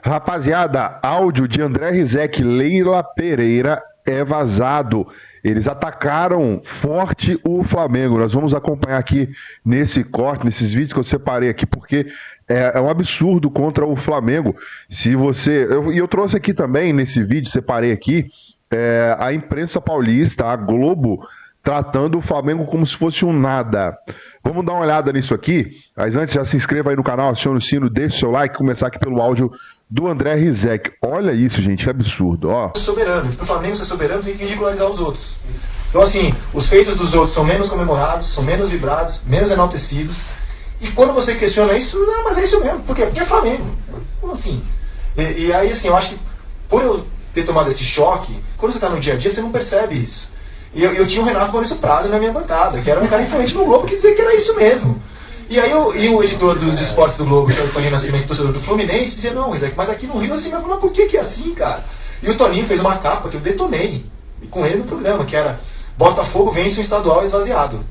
Rapaziada, áudio de André Rizek e Leila Pereira é vazado. Eles atacaram forte o Flamengo. Nós vamos acompanhar aqui nesse corte, nesses vídeos que eu separei aqui, porque é um absurdo contra o Flamengo. Se você. Eu trouxe aqui também nesse vídeo, separei aqui, a imprensa paulista, a Globo, tratando o Flamengo como se fosse um nada. Vamos dar uma olhada nisso aqui. Mas antes, já se inscreva aí no canal, acione o sino, deixe o seu like, começar aqui pelo áudio do André Rizek. Olha isso, gente, que absurdo, ó. Soberano. Para o Flamengo ser soberano tem que ridicularizar os outros. Então, assim, os feitos dos outros são menos comemorados, são menos vibrados, menos enaltecidos. E quando você questiona isso, não, mas é isso mesmo. Por quê? Porque é Flamengo. Como assim? E aí, assim, eu acho que por eu ter tomado esse choque, quando você está no dia a dia, você não percebe isso. E eu tinha o Renato Maurício Prado na minha bancada, que era um cara influente no Globo, que dizia que era isso mesmo. E aí o editor dos esportes do Globo, que é o Toninho Nascimento, torcedor do Fluminense, dizia, não, Rizek, mas aqui no Rio assim, mas por que é assim, cara? E o Toninho fez uma capa que eu detonei com ele no programa, que era Botafogo vence um estadual esvaziado.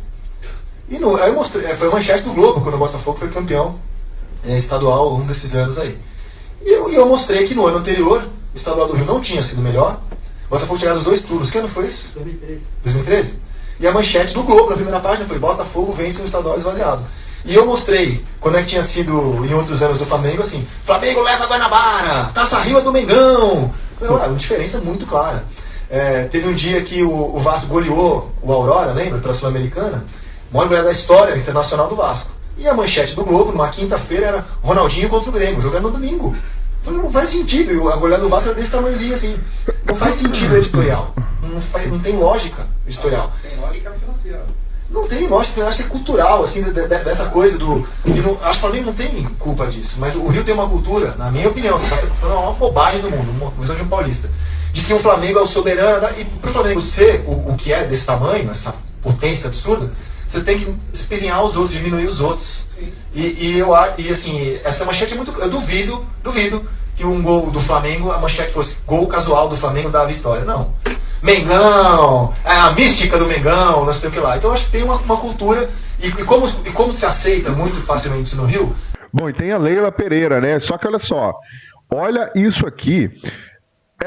E aí eu mostrei, foi a manchete do Globo, quando o Botafogo foi campeão estadual um desses anos aí. E eu mostrei que no ano anterior, o estadual do Rio não tinha sido melhor, o Botafogo tinha ganhado os 2 turnos. Que ano foi isso? 2013. 2013? E a manchete do Globo, na primeira página, foi Botafogo vence um estadual esvaziado. E eu mostrei, quando é que tinha sido em outros anos do Flamengo, assim, Flamengo leva a Guanabara, Taça Rio é do Mengão. Uma diferença muito clara. Teve um dia que o Vasco goleou o Aurora, lembra, pela Sul-Americana? Maior goleada da história internacional do Vasco. E a manchete do Globo, numa quinta-feira, era Ronaldinho contra o Grêmio, jogando no domingo. Eu falei, não faz sentido, e a goleada do Vasco era desse tamanhozinho assim. Não faz sentido editorial. Não tem lógica editorial. Tem lógica financeira. Não tem lógica, eu acho que é cultural, assim, dessa coisa do. Acho que o Flamengo não tem culpa disso, mas o Rio tem uma cultura, na minha opinião, é uma bobagem do mundo, uma visão de um paulista, de que o Flamengo é o soberano, e para o Flamengo ser o que é desse tamanho, essa potência absurda, você tem que espizinhar os outros, diminuir os outros. E assim, essa manchete é muito. Eu duvido que um gol do Flamengo, a manchete fosse gol casual do Flamengo da vitória. Não. Mengão, a mística do Mengão, não sei o que lá. Então eu acho que tem uma cultura, e como se aceita muito facilmente isso no Rio. Bom, e tem a Leila Pereira, né? Só que olha só, olha isso aqui.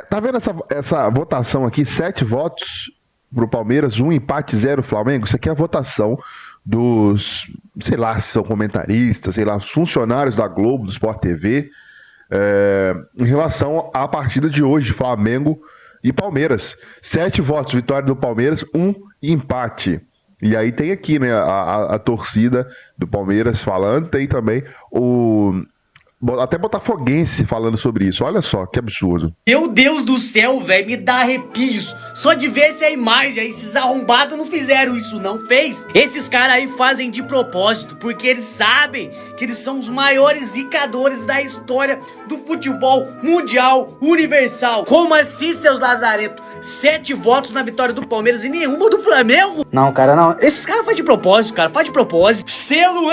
Tá vendo essa votação aqui? 7 votos pro Palmeiras, 1 empate, 0 Flamengo. Isso aqui é a votação dos, sei lá, se são comentaristas, sei lá, os funcionários da Globo, do Sport TV, em relação à partida de hoje, Flamengo e Palmeiras. 7 votos, vitória do Palmeiras, 1 empate. E aí tem aqui, né, a torcida do Palmeiras falando, tem também até botafoguense falando sobre isso. Olha só, que absurdo. Meu Deus do céu, velho, me dá arrepios. Só de ver essa imagem aí, esses arrombados não fizeram isso, não fez? Esses caras aí fazem de propósito, porque eles sabem que eles são os maiores zicadores da história do futebol mundial universal. Como assim, seus lazaretos? 7 votos na vitória do Palmeiras e nenhuma do Flamengo? Não, cara, não. Esses caras fazem de propósito, cara, faz de propósito. Selo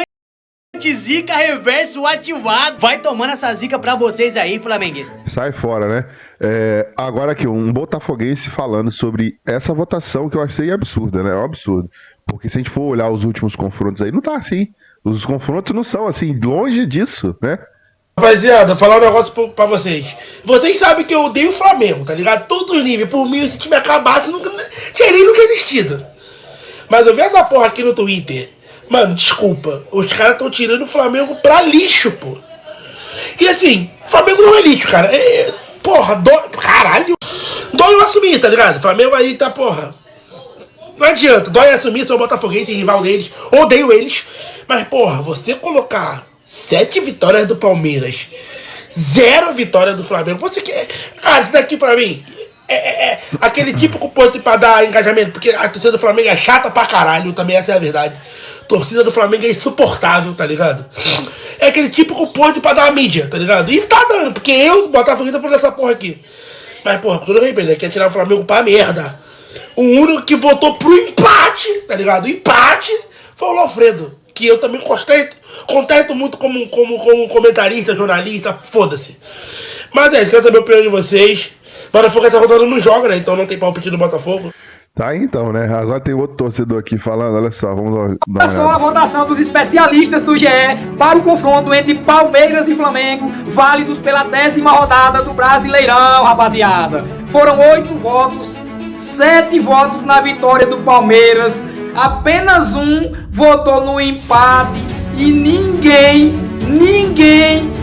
zica reverso ativado. Vai tomando essa zica pra vocês aí, flamenguista. Sai fora, né? Agora aqui, um botafoguense falando sobre essa votação que eu achei absurda, né? É um absurdo. Porque se a gente for olhar os últimos confrontos aí, não tá assim. Os confrontos não são assim, longe disso, né? Rapaziada, falar um negócio pra vocês. Vocês sabem que eu odeio o Flamengo, tá ligado? Todos os níveis. Por mim, se o time acabasse, nunca existido. Mas eu vi essa porra aqui no Twitter. Mano, desculpa, os caras estão tirando o Flamengo pra lixo, pô. E assim, o Flamengo não é lixo, cara. Porra, caralho. Dói eu assumir, tá ligado? O Flamengo aí tá, porra. Não adianta, dói assumir, sou botafoguense, rival deles, odeio eles. Mas, porra, você colocar 7 vitórias do Palmeiras, 0 vitória do Flamengo, você quer. Cara, isso daqui pra mim aquele típico ponto pra dar engajamento, porque a torcida do Flamengo é chata pra caralho, também essa é a verdade. A torcida do Flamengo é insuportável, tá ligado? É aquele típico ponto pra dar a mídia, tá ligado? E tá dando, porque eu, Botafogo, tô falando dessa porra aqui. Mas, porra, com todo respeito, quer tirar o Flamengo pra merda. O único que votou pro empate, tá ligado? O empate foi o Lofredo, que eu também contesto muito como comentarista, jornalista, foda-se. Mas quero saber a opinião de vocês. Botafogo essa rodada não joga, né? Então não tem palpite do Botafogo. Tá aí então, né? Agora tem outro torcedor aqui falando, olha só, vamos dar uma Passou a olhada. votação dos especialistas do GE para o confronto entre Palmeiras e Flamengo, válidos pela 10ª rodada do Brasileirão, rapaziada. Foram 8 votos, 7 votos na vitória do Palmeiras, apenas um votou no empate e ninguém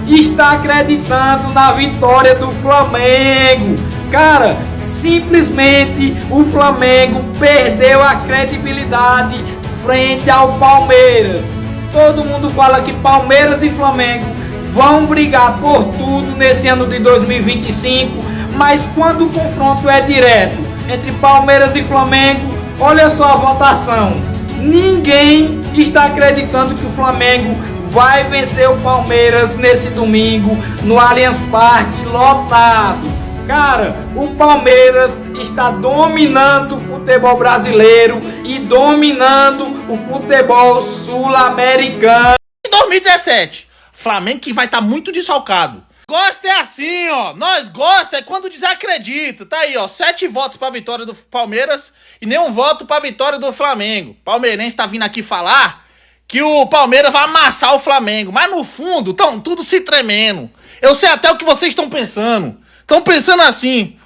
está acreditando na vitória do Flamengo. Cara, simplesmente o Flamengo perdeu a credibilidade frente ao Palmeiras. Todo mundo fala que Palmeiras e Flamengo vão brigar por tudo nesse ano de 2025, mas quando o confronto é direto entre Palmeiras e Flamengo, olha só a votação. Ninguém está acreditando que o Flamengo vai vencer o Palmeiras nesse domingo no Allianz Parque lotado. Cara, o Palmeiras está dominando o futebol brasileiro e dominando o futebol sul-americano. Em 2017, Flamengo que vai estar muito desfalcado. Gosta é assim, ó. Nós gosta é quando desacredita. Tá aí, ó. 7 votos pra vitória do Palmeiras e nenhum voto pra vitória do Flamengo. Palmeirense tá vindo aqui falar que o Palmeiras vai amassar o Flamengo. Mas no fundo, estão tudo se tremendo. Eu sei até o que vocês estão pensando. Estão pensando assim.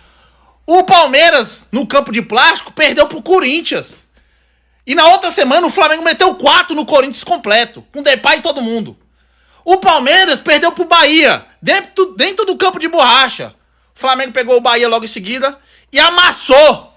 O Palmeiras, no campo de plástico, perdeu pro Corinthians. E na outra semana o Flamengo meteu 4 no Corinthians completo. Com Depay e todo mundo. O Palmeiras perdeu pro Bahia. Dentro do campo de borracha. O Flamengo pegou o Bahia logo em seguida e amassou.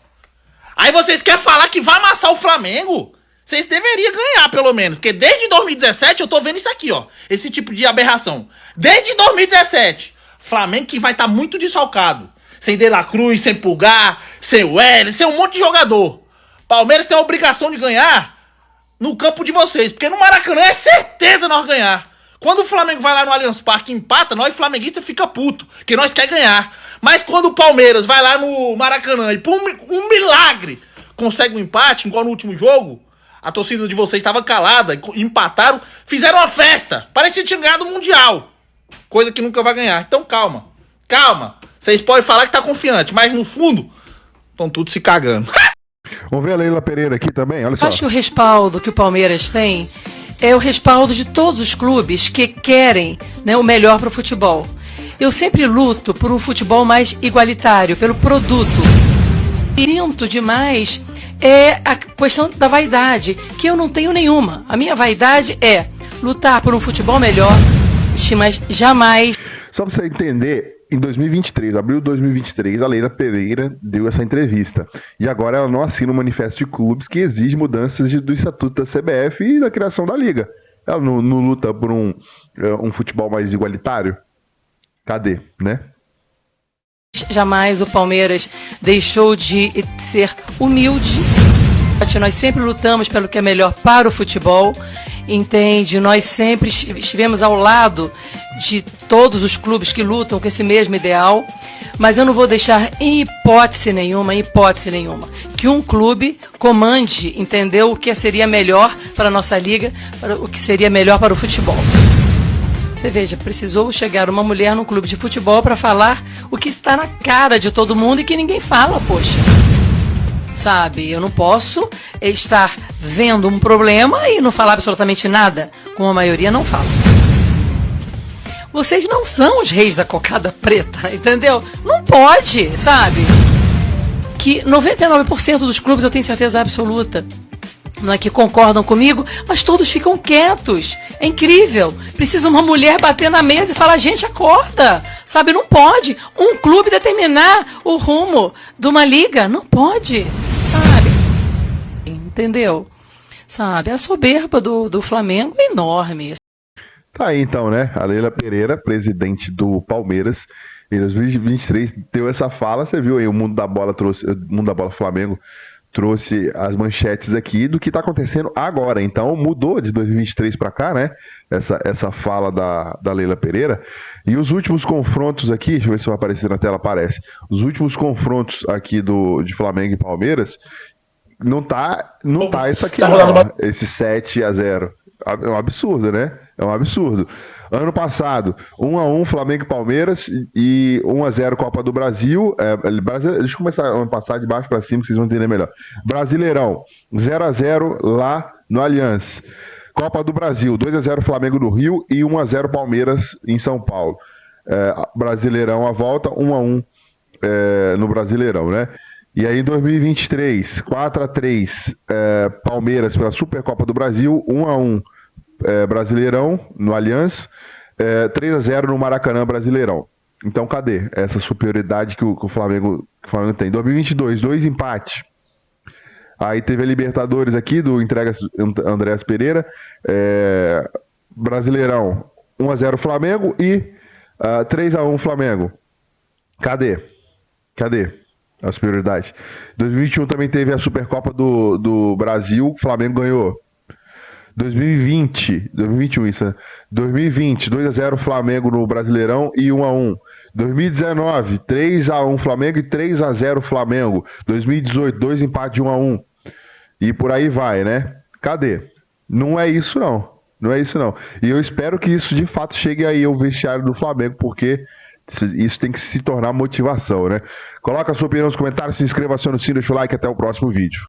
Aí vocês querem falar que vai amassar o Flamengo? Vocês deveriam ganhar, pelo menos. Porque desde 2017 eu tô vendo isso aqui, ó. Esse tipo de aberração. Desde 2017. Flamengo que vai estar muito desfalcado. Sem De La Cruz, sem Pulgar, sem o L, sem um monte de jogador. Palmeiras tem a obrigação de ganhar no campo de vocês. Porque no Maracanã é certeza nós ganhar. Quando o Flamengo vai lá no Allianz Parque e empata, nós flamenguistas fica puto. Que nós quer ganhar. Mas quando o Palmeiras vai lá no Maracanã e por um milagre consegue um empate, igual no último jogo, a torcida de vocês estava calada, empataram, fizeram uma festa. Parecia que tinha ganhado o Mundial. Coisa que nunca vai ganhar. Então calma. Calma. Vocês podem falar que tá confiante, mas no fundo estão tudo se cagando. Vamos ver a Leila Pereira aqui também, olha só. Acho que o respaldo que o Palmeiras tem é o respaldo de todos os clubes que querem, né, o melhor para o futebol. Eu sempre luto por um futebol mais igualitário, pelo produto. Sinto demais a questão da vaidade, que eu não tenho nenhuma. A minha vaidade é lutar por um futebol melhor, mas jamais... Só pra você entender, em 2023, abril de 2023, a Leila Pereira deu essa entrevista. E agora ela não assina o manifesto de clubes que exige mudanças do estatuto da CBF e da criação da liga. Ela não luta por um futebol mais igualitário? Cadê, né? Jamais o Palmeiras deixou de ser humilde. Nós sempre lutamos pelo que é melhor para o futebol, entende? Nós sempre estivemos ao lado de todos os clubes que lutam com esse mesmo ideal, mas eu não vou deixar em hipótese nenhuma, que um clube comande, entendeu? O que seria melhor para a nossa liga, o que seria melhor para o futebol. Você veja, precisou chegar uma mulher num clube de futebol para falar o que está na cara de todo mundo e que ninguém fala, poxa. Sabe, eu não posso estar vendo um problema e não falar absolutamente nada, como a maioria não fala. Vocês não são os reis da cocada preta, entendeu? Não pode, sabe? Que 99% dos clubes eu tenho certeza absoluta. Não é que concordam comigo, mas todos ficam quietos. É incrível. Precisa uma mulher bater na mesa e falar, gente, acorda. Sabe, não pode. Um clube determinar o rumo de uma liga. Não pode. Sabe? Entendeu? Sabe, a soberba do Flamengo é enorme. Tá aí então, né? A Leila Pereira, presidente do Palmeiras, em 2023 deu essa fala. Você viu aí, o Mundo da Bola trouxe, o Mundo da Bola Flamengo trouxe as manchetes aqui do que está acontecendo agora. Então mudou de 2023 para cá, né? Essa fala da Leila Pereira. E os últimos confrontos aqui, deixa eu ver se vai aparecer na tela, aparece. Os últimos confrontos aqui de Flamengo e Palmeiras, não tá isso aqui, Tá não, rolando esse 7-0. É um absurdo, né? É um absurdo. Ano passado, 1-1 Flamengo e Palmeiras e 1-0 Copa do Brasil. Deixa eu começar ano passado de baixo para cima, que vocês vão entender melhor. Brasileirão, 0-0 lá no Allianz. Copa do Brasil, 2-0 Flamengo no Rio e 1-0 Palmeiras em São Paulo. Brasileirão à volta, 1-1 no Brasileirão, né? E aí em 2023, 4-3 Palmeiras pela Supercopa do Brasil, 1-1 Brasileirão no Allianz, 3-0 no Maracanã Brasileirão. Então cadê essa superioridade que o Flamengo tem? 2022, 2 empates. Aí teve a Libertadores aqui do Andréas Pereira, Brasileirão 1-0 Flamengo e 3-1 Flamengo. Cadê a superioridade? 2021 também teve a Supercopa do Brasil, o Flamengo ganhou. 2021 isso, né? 2020, 2-0 Flamengo no Brasileirão e 1-1. 2019, 3-1 Flamengo e 3-0 Flamengo. 2018, 2 empates de 1-1. E por aí vai, né? Cadê? Não é isso não. Não é isso não. E eu espero que isso de fato chegue aí ao vestiário do Flamengo, porque isso tem que se tornar motivação, né? Coloca a sua opinião nos comentários, se inscreva, acione o sininho, deixa o like, até o próximo vídeo.